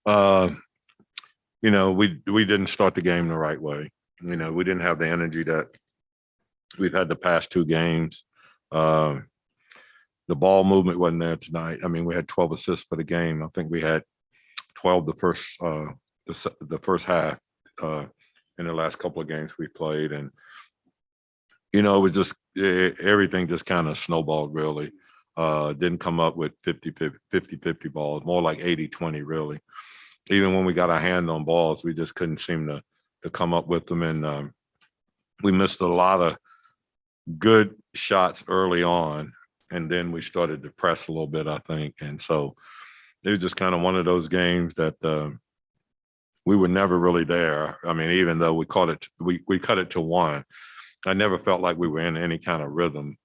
Uh, we didn't start the game the right way. We didn't have the energy that we've had the past two games. Uh, the ball movement wasn't there tonight. I mean, we had 12 assists for the game. I think we had 12 the first half in the last couple of games we played, and it was just everything just kind of snowballed really. Didn't come up with 50 balls, more like 80-20 really. Even when we got our hand on balls, we just couldn't seem to come up with them, and we missed a lot of good shots early on, and then we started to press a little bit, I think. And so it was just kind of one of those games that we were never really there. I mean, even though we cut it to one, I never felt like we were in any kind of rhythm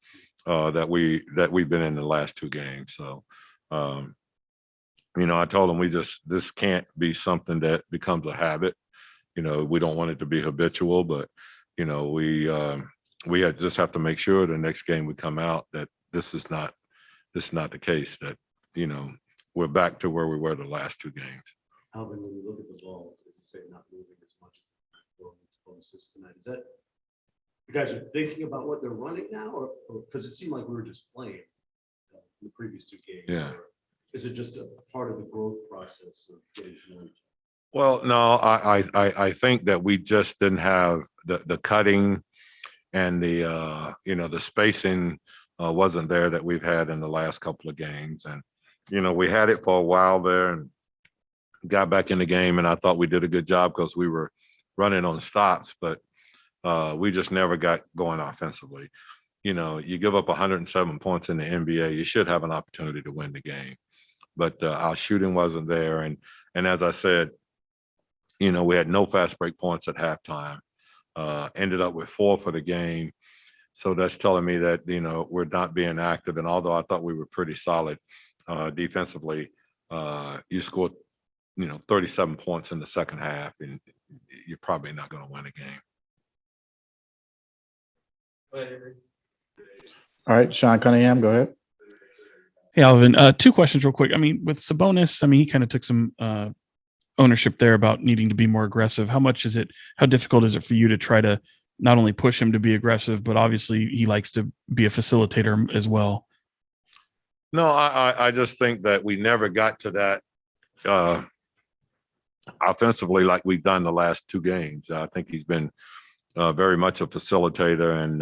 that we've been in the last two games. So, I told them this can't be something that becomes a habit. We don't want it to be habitual, but we just have to make sure the next game we come out that this is not the case, that we're back to where we were the last two games. Alvin, when you look at the ball, as you say, not moving as much as tonight, is that you guys are thinking about what they're running now, or because it seemed like we were just playing in the previous two games? Yeah. Is it just a part of the growth process of getting to know each other? Well, no, I think that we just didn't have the cutting and the spacing wasn't there that we've had in the last couple of games. And, we had it for a while there and got back in the game, and I thought we did a good job because we were running on stops, but we just never got going offensively. You give up 107 points in the NBA, you should have an opportunity to win the game. But our shooting wasn't there. And as I said, we had no fast break points at halftime. Ended up with 4 for the game. So that's telling me that, we're not being active. And although I thought we were pretty solid defensively, you scored, 37 points in the second half, and you're probably not going to win a game. All right, Sean Cunningham, go ahead. Hey, Alvin, 2 questions real quick. I mean, with Sabonis, he kind of took some ownership there about needing to be more aggressive. How difficult is it for you to try to not only push him to be aggressive, but obviously he likes to be a facilitator as well? No, I just think that we never got to that offensively like we've done the last 2 games. I think he's been very much a facilitator, and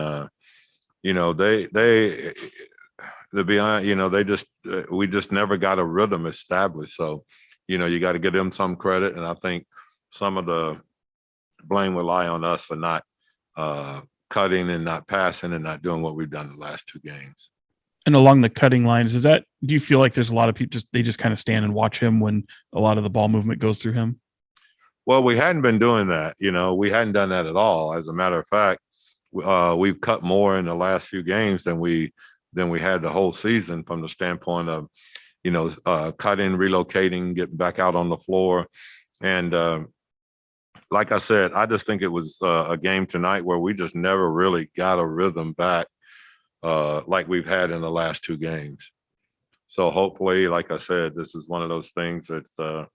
to be honest, we just never got a rhythm established. So, you got to give them some credit, and I think some of the blame will lie on us for not cutting and not passing and not doing what we've done the last 2 games. And along the cutting lines, do you feel like there's a lot of people they just kind of stand and watch him when a lot of the ball movement goes through him? Well, we hadn't been doing that. We hadn't done that at all. As a matter of fact, we've cut more in the last few games than we had the whole season, from the standpoint of, cutting, relocating, getting back out on the floor. And like I said, I just think it was a game tonight where we just never really got a rhythm back like we've had in the last 2 games. So hopefully, like I said, this is one of those things that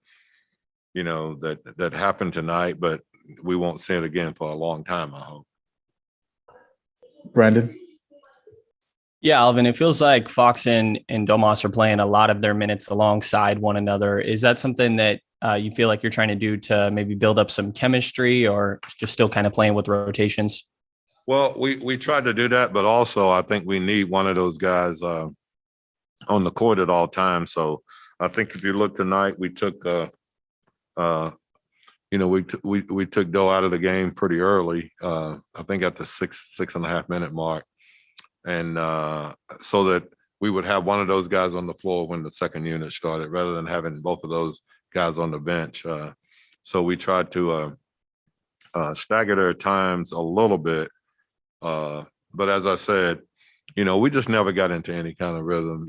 happened tonight, but we won't see it again for a long time, I hope. Brandon? Yeah, Alvin, it feels like Fox and Domas are playing a lot of their minutes alongside one another. Is that something that you feel like you're trying to do to maybe build up some chemistry, or just still kind of playing with rotations? Well, we tried to do that, but also I think we need one of those guys on the court at all times. So I think if you look tonight, we took we took Doe out of the game pretty early. I think at the 6.5 minute mark, and so that we would have one of those guys on the floor when the second unit started, rather than having both of those guys on the bench. So we tried to stagger their times a little bit. But as I said, we just never got into any kind of rhythm.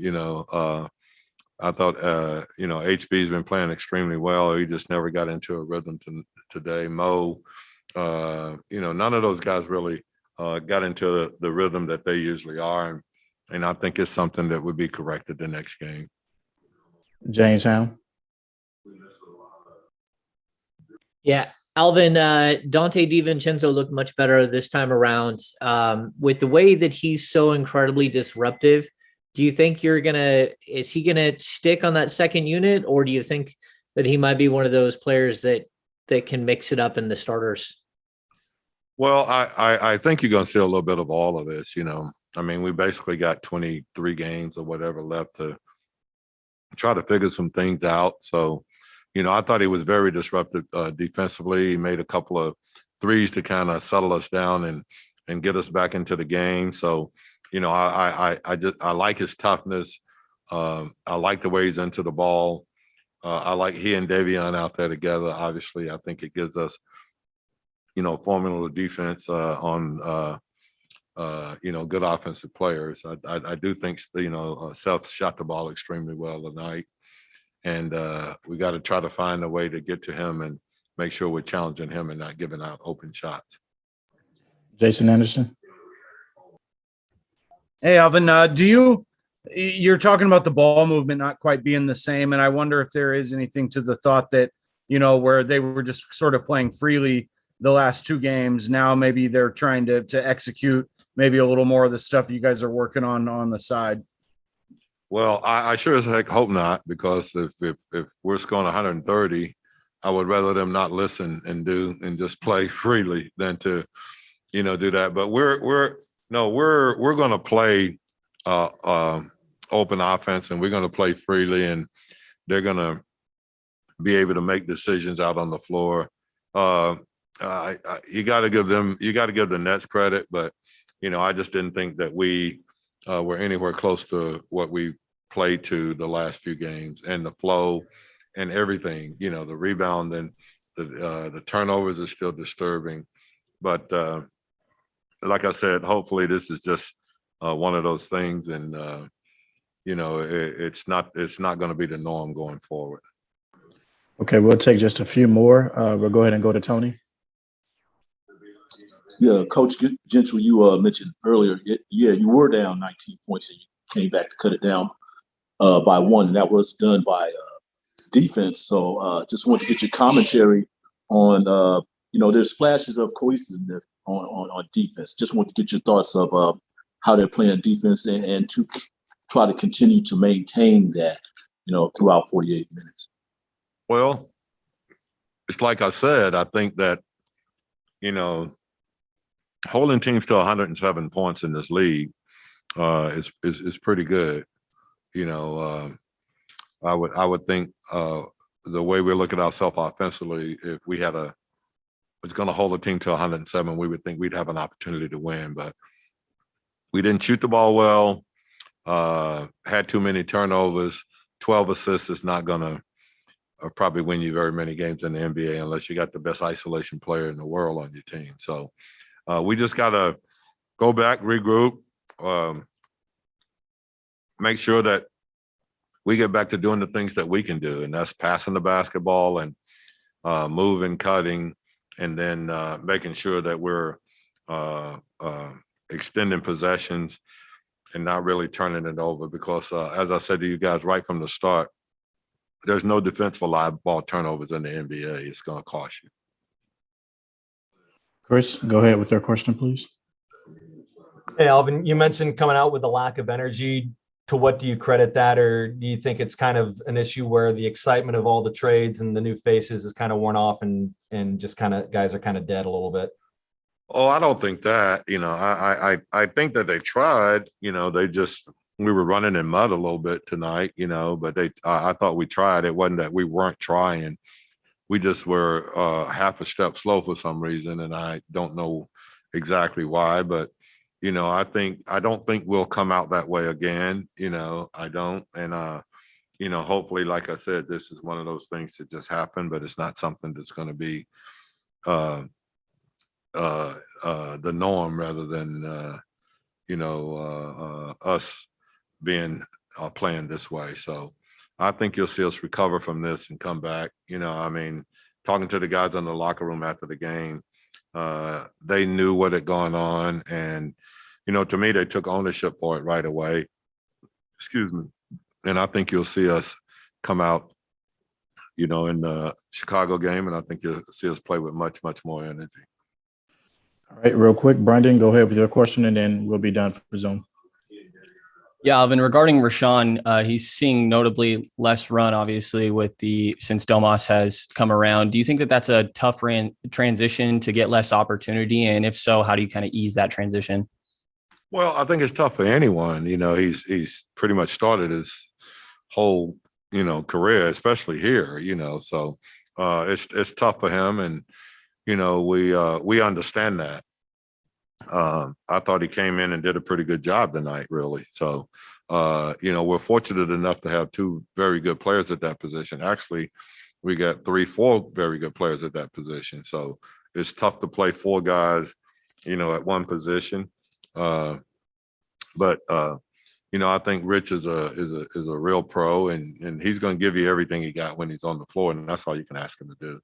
I thought, HB's been playing extremely well. He just never got into a rhythm today. Mo, none of those guys really got into the rhythm that they usually are. And I think it's something that would be corrected the next game. James Hound? Yeah. Alvin, Donte DiVincenzo looked much better this time around. With the way that he's so incredibly disruptive, do you think is he gonna stick on that second unit, or do you think that he might be one of those players that can mix it up in the starters? Well, I think you're going to see a little bit of all of this. I mean, we basically got 23 games or whatever left to try to figure some things out. So, I thought he was very disruptive defensively. He made a couple of threes to kind of settle us down and get us back into the game. So, I like his toughness. I like the way he's into the ball. I like he and Davion out there together. Obviously, I think it gives us, formidable defense on good offensive players. I do think Seth shot the ball extremely well tonight. And we got to try to find a way to get to him and make sure we're challenging him and not giving out open shots. Jason Anderson. Hey, Alvin, you're talking about the ball movement not quite being the same. And I wonder if there is anything to the thought that, where they were just sort of playing freely the last two games. Now maybe they're trying to execute maybe a little more of the stuff you guys are working on the side. Well, I sure as heck hope not, because if we're scoring 130, I would rather them not listen and just play freely than to, do that. But we're going to play open offense, and we're going to play freely, and they're going to be able to make decisions out on the floor. You got to give the Nets credit, but I just didn't think that we were anywhere close to what we played to the last few games, and the flow and everything. The rebound and the turnovers are still disturbing. But like I said, hopefully this is just one of those things, and it's not going to be the norm going forward. Okay, we'll take just a few more. We'll go ahead and go to Tony. Yeah, Coach Gentry, you mentioned earlier, you were down 19 points and you came back to cut it down by one, and that was done by defense. So just want to get your commentary on, there's flashes of cohesiveness on defense. Just want to get your thoughts of how they're playing defense and to try to continue to maintain that, throughout 48 minutes. Well, it's like I said, I think that, holding teams to 107 points in this league is pretty good. I would think the way we look at ourselves offensively, if we was going to hold a team to 107, we would think we'd have an opportunity to win. But we didn't shoot the ball well, had too many turnovers. 12 assists is not going to probably win you very many games in the NBA unless you got the best isolation player in the world on your team. So we just got to go back, regroup, make sure that we get back to doing the things that we can do, and that's passing the basketball and moving, cutting, and then making sure that we're extending possessions and not really turning it over. Because as I said to you guys right from the start, there's no defensive live ball turnovers in the NBA. It's going to cost you. Chris, go ahead with your question, please. Hey, Alvin, you mentioned coming out with a lack of energy. To what do you credit that? Or do you think it's kind of an issue where the excitement of all the trades and the new faces is kind of worn off and just kind of guys are kind of dead a little bit? Oh, I don't think that. I think that they tried. We were running in mud a little bit tonight, but I thought we tried. It wasn't that we weren't trying. We just were half a step slow for some reason, and I don't know exactly why. But I don't think we'll come out that way again. I don't, and hopefully, like I said, this is one of those things that just happened, but it's not something that's going to be the norm, rather than us being playing this way. So I think you'll see us recover from this and come back. Talking to the guys in the locker room after the game, they knew what had gone on, and to me, they took ownership for it right away. Excuse me. And I think you'll see us come out in the Chicago game, and I think you'll see us play with much, much more energy. All right, real quick, Brendan, go ahead with your question, and then we'll be done for Zoom. Yeah, Alvin, regarding Rashawn, he's seeing notably less run, obviously, since Domas has come around. Do you think that that's a tough transition to get less opportunity? And if so, how do you kind of ease that transition? Well, I think it's tough for anyone. He's pretty much started his whole, career, especially here, so it's tough for him. And, we understand that. I thought he came in and did a pretty good job tonight, really. So, we're fortunate enough to have two very good players at that position. Actually, we got 3-4 very good players at that position. So it's tough to play four guys, at one position. But I think Rich is a real pro, and he's going to give you everything he got when he's on the floor, and that's all you can ask him to do.